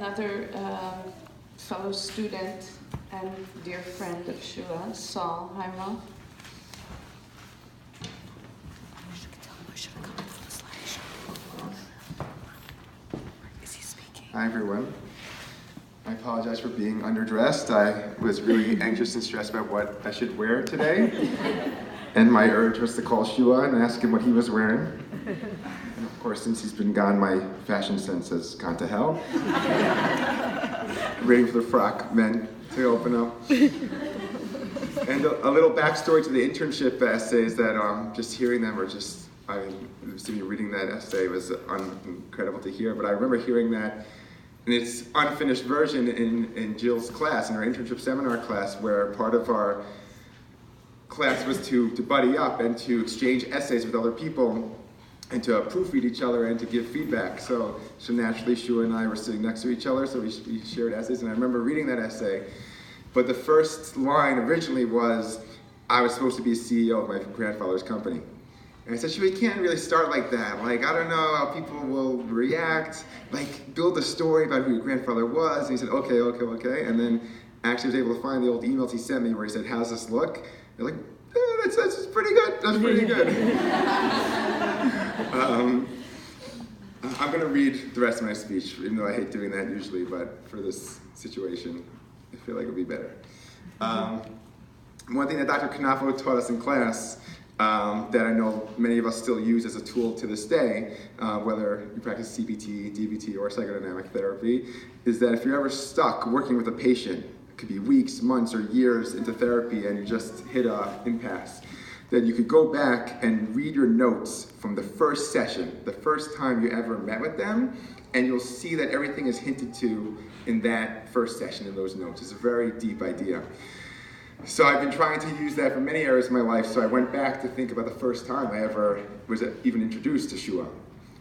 Another fellow student and dear friend of Shua, Saul. Hi, Mom. Is he speaking? Hi, everyone. I apologize for being underdressed. I was really anxious and stressed about what I should wear today. And my urge was to call Shua and ask him what he was wearing. And of course, since he's been gone, my fashion sense has gone to hell. Waiting for the frock men to open up. And a little backstory to the internship essays that just hearing them reading that essay was incredible to hear. But I remember hearing that in its unfinished version in Jill's class, in our internship seminar class, where part of our class was to buddy up and to exchange essays with other people and to proofread each other and to give feedback. So naturally, Shua and I were sitting next to each other, so we shared essays, and I remember reading that essay. But the first line originally was, I was supposed to be CEO of my grandfather's company. And I said, Shua, you can't really start like that. Like, I don't know how people will react. Like, build a story about who your grandfather was. And he said, okay. And then actually was able to find the old emails he sent me where he said, how's this look? They're like, that's pretty good. That's pretty good. I'm going to read the rest of my speech, even though I hate doing that usually, but for this situation, I feel like it would be better. One thing that Dr. Knafo taught us in class that I know many of us still use as a tool to this day, whether you practice CBT, DBT, or psychodynamic therapy, is that if you're ever stuck working with a patient, it could be weeks, months, or years into therapy and you just hit an impasse, that you could go back and read your notes from the first session, the first time you ever met with them, and you'll see that everything is hinted to in that first session in those notes. It's a very deep idea. So I've been trying to use that for many areas of my life, so I went back to think about the first time I ever was even introduced to Shua.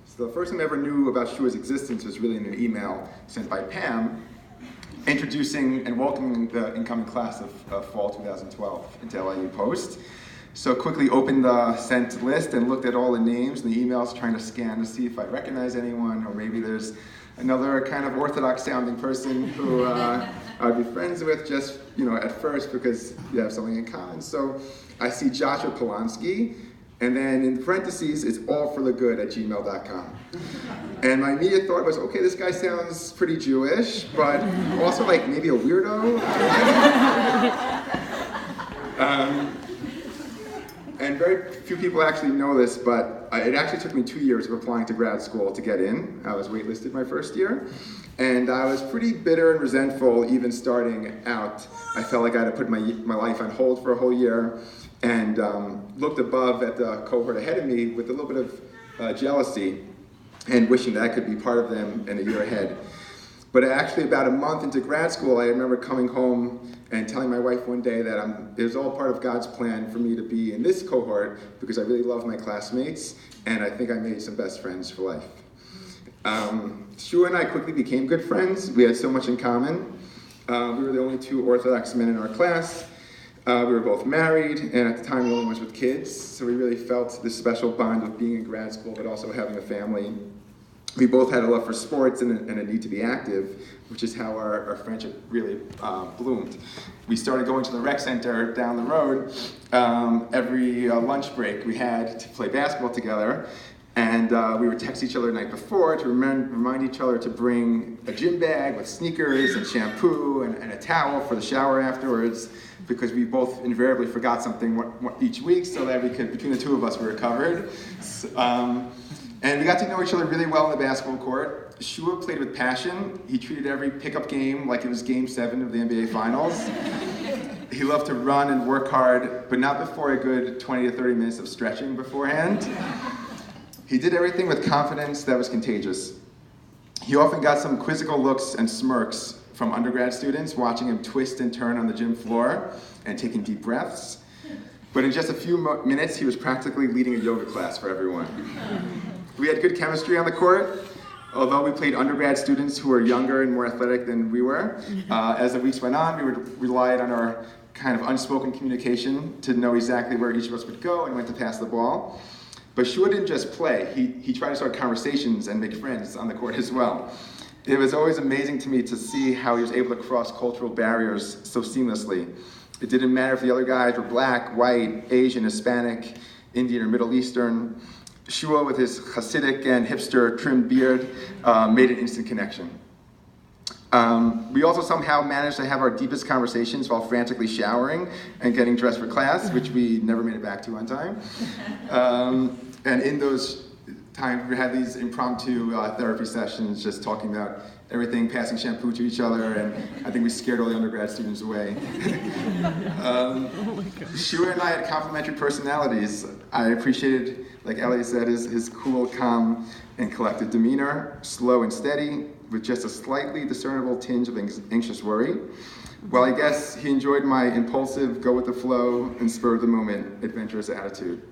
So the first time I ever knew about Shua's existence was really in an email sent by Pam, introducing and welcoming the incoming class of fall 2012 into LIU Post. So quickly opened the sent list and looked at all the names and the emails, trying to scan to see if I recognize anyone, or maybe there's another kind of orthodox sounding person who I'd be friends with just, at first because you have something in common. So I see Joshua Polonsky, and then in parentheses, it's allforthegood@gmail.com. And my immediate thought was, okay, this guy sounds pretty Jewish, but also like maybe a weirdo. And very few people actually know this, but it actually took me 2 years of applying to grad school to get in. I was waitlisted my first year, and I was pretty bitter and resentful even starting out. I felt like I had to put my life on hold for a whole year, and looked above at the cohort ahead of me with a little bit of jealousy and wishing that I could be part of them in a year ahead. But actually about a month into grad school, I remember coming home and telling my wife one day that it was all part of God's plan for me to be in this cohort because I really love my classmates, and I think I made some best friends for life. Shua and I quickly became good friends. We had so much in common. We were the only two Orthodox men in our class. We were both married, and at the time the only ones with kids, so we really felt this special bond of being in grad school but also having a family. We both had a love for sports and a need to be active, which is how our friendship really bloomed. We started going to the rec center down the road every lunch break we had to play basketball together, and we would text each other the night before to remind each other to bring a gym bag with sneakers and shampoo and a towel for the shower afterwards, because we both invariably forgot something each week, so that between the two of us, we were covered. And we got to know each other really well on the basketball court. Shua played with passion. He treated every pickup game like it was Game 7 of the NBA Finals. He loved to run and work hard, but not before a good 20 to 30 minutes of stretching beforehand. He did everything with confidence that was contagious. He often got some quizzical looks and smirks from undergrad students watching him twist and turn on the gym floor and taking deep breaths. But in just a few minutes, he was practically leading a yoga class for everyone. We had good chemistry on the court, although we played undergrad students who were younger and more athletic than we were. As the weeks went on, we relied on our kind of unspoken communication to know exactly where each of us would go and when to pass the ball. But Shua didn't just play. He tried to start conversations and make friends on the court as well. It was always amazing to me to see how he was able to cross cultural barriers so seamlessly. It didn't matter if the other guys were black, white, Asian, Hispanic, Indian, or Middle Eastern. Shua, with his Hasidic and hipster trimmed beard, made an instant connection. We also somehow managed to have our deepest conversations while frantically showering and getting dressed for class, which we never made it back to on time. And in those times, we had these impromptu therapy sessions, just talking about everything, passing shampoo to each other, and I think we scared all the undergrad students away. Shua and I had complementary personalities. I appreciated, like Ellie said, his cool, calm, and collected demeanor, slow and steady, with just a slightly discernible tinge of anxious worry. While I guess he enjoyed my impulsive, go-with-the-flow, and spur-of-the-moment adventurous attitude.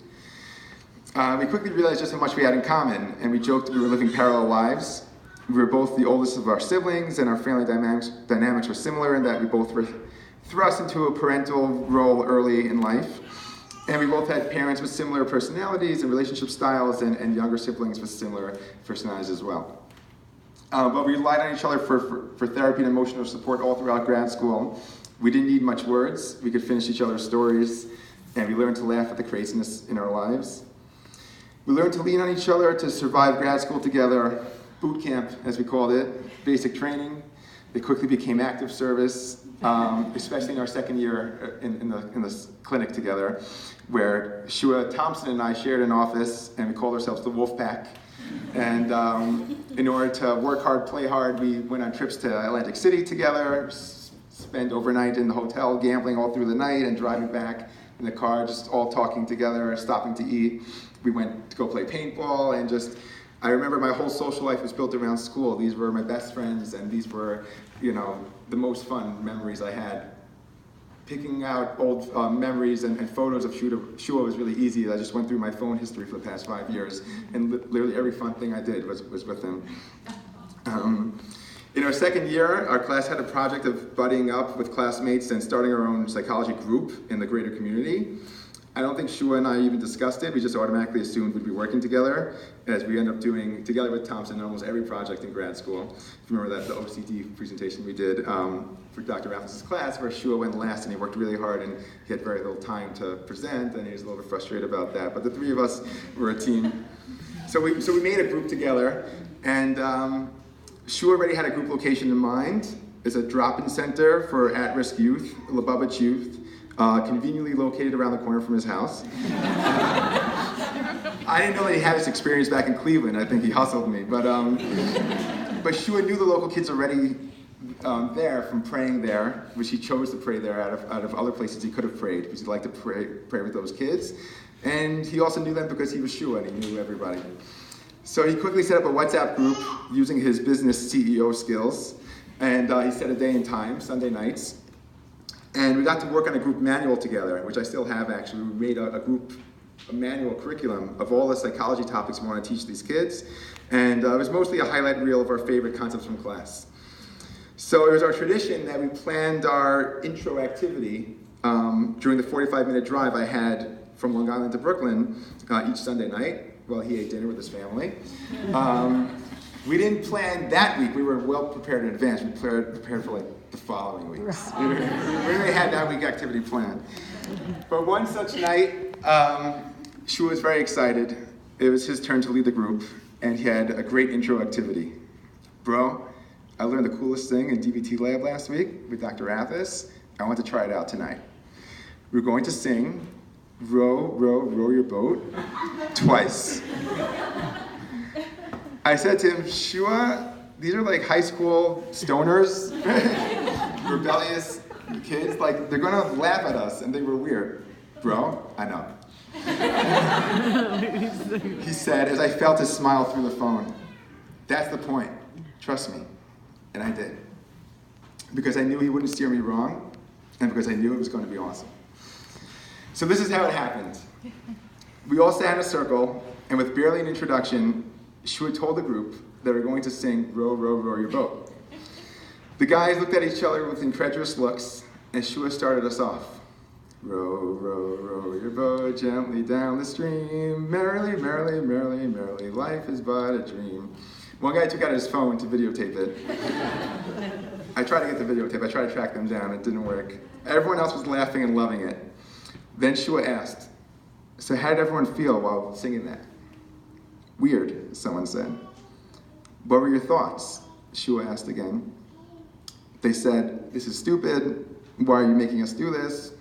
We quickly realized just how much we had in common, and we joked we were living parallel lives. We were both the oldest of our siblings, and our family dynamics were similar in that we both were thrust into a parental role early in life. And we both had parents with similar personalities and relationship styles, and younger siblings with similar personalities as well. But we relied on each other for therapy and emotional support all throughout grad school. We didn't need much words. We could finish each other's stories, and we learned to laugh at the craziness in our lives. We learned to lean on each other to survive grad school together, boot camp, as we called it, basic training. It quickly became active service, especially in our second year in the clinic together, where Shua Thompson and I shared an office, and we called ourselves the Wolf Pack. And in order to work hard, play hard, we went on trips to Atlantic City together, spent overnight in the hotel, gambling all through the night, and driving back in the car, just all talking together, stopping to eat. We went to go play paintball, and I remember my whole social life was built around school. These were my best friends, and these were, the most fun memories I had. Picking out old memories and photos of Shua was really easy. I just went through my phone history for the past 5 years, and literally every fun thing I did was with him. In our second year, our class had a project of buddying up with classmates and starting our own psychology group in the greater community. I don't think Shua and I even discussed it. We just automatically assumed we'd be working together, as we end up doing, together with Thompson, almost every project in grad school. If you remember the OCD presentation we did for Dr. Rathis' class, where Shua went last, and he worked really hard, and he had very little time to present, and he was a little bit frustrated about that. But the three of us were a team. So we made a group together, and Shua already had a group location in mind. It's a drop-in center for at-risk youth, Lubavitch youth, conveniently located around the corner from his house. I didn't know that he had this experience back in Cleveland. I think he hustled me. But Shua knew the local kids already there from praying there, which he chose to pray there out of other places he could have prayed, because he liked to pray with those kids. And he also knew them because he was Shua and he knew everybody. So he quickly set up a WhatsApp group using his business CEO skills. And he set a day and time, Sunday nights. And we got to work on a group manual together, which I still have actually. We made a manual curriculum of all the psychology topics we want to teach these kids. And it was mostly a highlight reel of our favorite concepts from class. So it was our tradition that we planned our intro activity during the 45-minute drive I had from Long Island to Brooklyn each Sunday night while he ate dinner with his family. We didn't plan that week. We were well prepared in advance. We prepared for the following weeks. We already had that week activity planned. But one such night, Shua was very excited. It was his turn to lead the group, and he had a great intro activity. Bro, I learned the coolest thing in DBT lab last week with Dr. Rathis. I want to try it out tonight. We're going to sing Row, Row, Row Your Boat twice. I said to him, Shua, these are like high school stoners, rebellious kids. They're gonna laugh at us and think we're weird. Bro, I know. He said, as I felt his smile through the phone, that's the point, trust me. And I did. Because I knew he wouldn't steer me wrong, and because I knew it was going to be awesome. So this is how it happened. We all sat in a circle, and with barely an introduction, Shua told the group that we're going to sing Row, Row, Row Your Boat. The guys looked at each other with incredulous looks, and Shua started us off. Row, row, row your boat gently down the stream. Merrily, merrily, merrily, merrily, life is but a dream. One guy took out his phone to videotape it. I tried to get the videotape. I tried to track them down. It didn't work. Everyone else was laughing and loving it. Then Shua asked, "So how did everyone feel while singing that?" "Weird," someone said. "What were your thoughts?" Shua asked again. They said, "This is stupid. Why are you making us do this?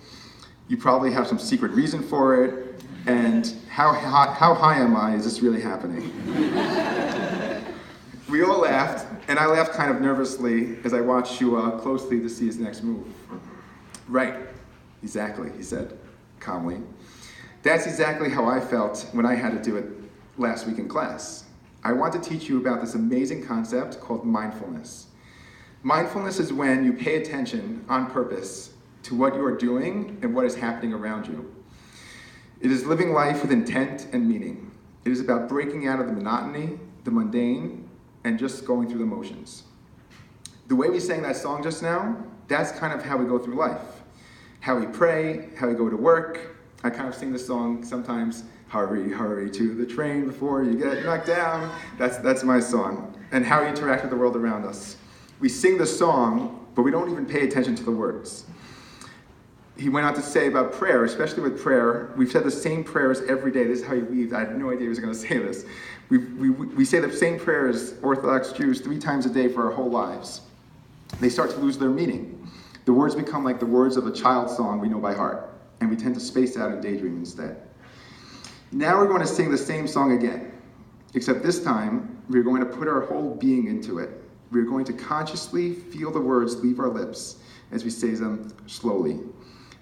You probably have some secret reason for it. And how high am I? Is this really happening?" We all laughed, and I laughed kind of nervously as I watched Shua closely to see his next move. "Right, exactly," he said calmly. "That's exactly how I felt when I had to do it last week in class. I want to teach you about this amazing concept called mindfulness. Mindfulness is when you pay attention on purpose to what you are doing and what is happening around you. It is living life with intent and meaning. It is about breaking out of the monotony, the mundane, and just going through the motions." The way we sang that song just now, that's kind of how we go through life. How we pray, how we go to work. I kind of sing this song sometimes, "Hurry, hurry to the train before you get knocked down." That's my song. And how we interact with the world around us. We sing the song, but we don't even pay attention to the words. He went on to say about prayer, especially with prayer, we've said the same prayers every day. This is how he weaved. I had no idea he was going to say this. We say the same prayers, Orthodox Jews, 3 times a day for our whole lives. They start to lose their meaning. The words become like the words of a child's song we know by heart, and we tend to space out and daydream instead. Now we're going to sing the same song again, except this time we're going to put our whole being into it. We're going to consciously feel the words leave our lips as we say them slowly.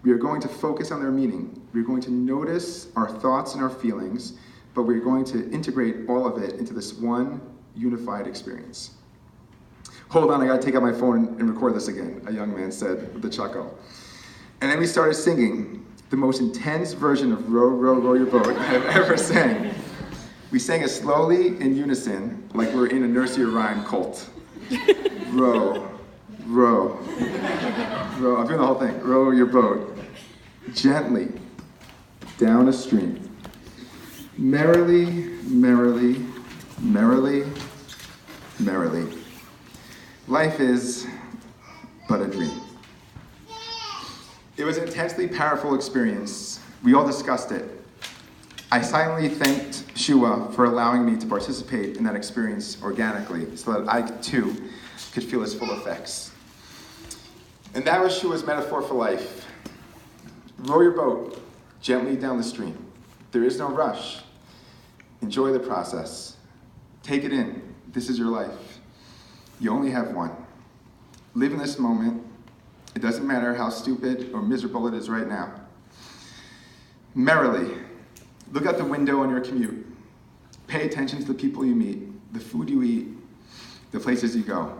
We are going to focus on their meaning. We're going to notice our thoughts and our feelings, but we're going to integrate all of it into this one unified experience. "Hold on, I gotta take out my phone and record this again," a young man said with a chuckle. And then we started singing the most intense version of "Row, Row, Row Your Boat" I've ever sang. We sang it slowly in unison, like we're in a nursery rhyme cult. Row, row, row. I'm doing the whole thing. Row your boat gently down a stream. Merrily, merrily, merrily, merrily. Life is but a dream. It was an intensely powerful experience. We all discussed it. I silently thanked Shua for allowing me to participate in that experience organically so that I, too, could feel its full effects. And that was Shua's metaphor for life. Row your boat gently down the stream. There is no rush. Enjoy the process. Take it in. This is your life. You only have one. Live in this moment. It doesn't matter how stupid or miserable it is right now. Merrily, look out the window on your commute. Pay attention to the people you meet, the food you eat, the places you go.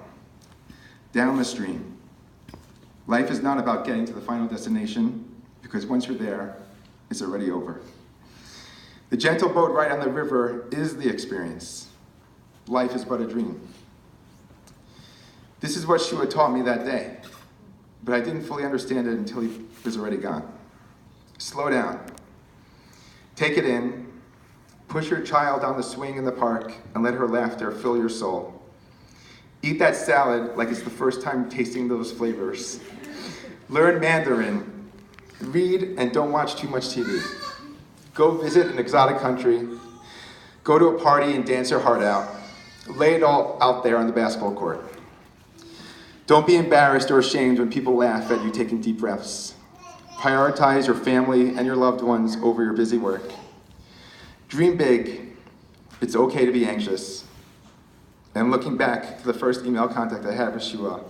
Down the stream. Life is not about getting to the final destination, because once you're there, it's already over. The gentle boat ride on the river is the experience. Life is but a dream. This is what Shua taught me that day, but I didn't fully understand it until he was already gone. Slow down. Take it in. Push your child down the swing in the park and let her laughter fill your soul. Eat that salad like it's the first time tasting those flavors. Learn Mandarin. Read and don't watch too much TV. Go visit an exotic country. Go to a party and dance your heart out. Lay it all out there on the basketball court. Don't be embarrassed or ashamed when people laugh at you taking deep breaths. Prioritize your family and your loved ones over your busy work. Dream big. It's okay to be anxious. And looking back to the first email contact I had with Shua,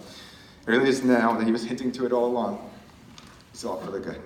I realized now that he was hinting to it all along. It's all for the good.